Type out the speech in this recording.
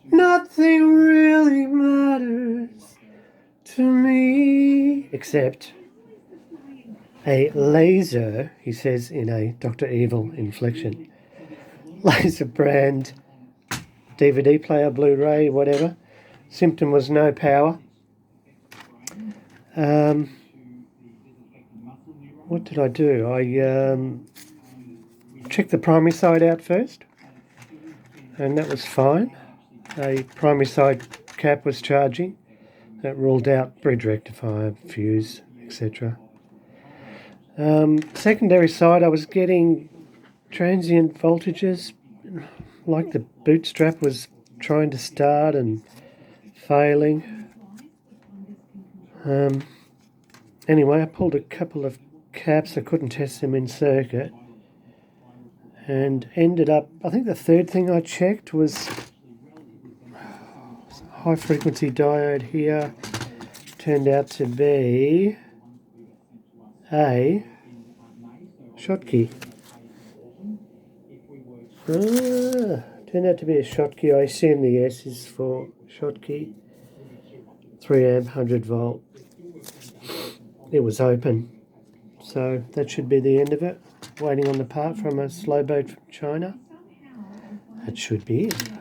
Nothing really matters to me except a laser, he says in a Dr. Evil inflection. Laser brand DVD player, Blu-ray, whatever. Symptom was no power. What did I do? I checked the primary side out first, and that was fine. A primary side cap was charging. That ruled out bridge rectifier, fuse, etc. Secondary side, I was getting transient voltages, like the bootstrap was trying to start and failing. Anyway, I pulled a couple of caps. I couldn't test them in circuit, and ended up, I think the third thing I checked was high frequency diode here. Turned out to be a Schottky. Turned out to be a Schottky. I assume the S is for Schottky. 3 amp, 100 volt. It was open. So that should be the end of it. Waiting on the part from a slow boat from China. That should be it.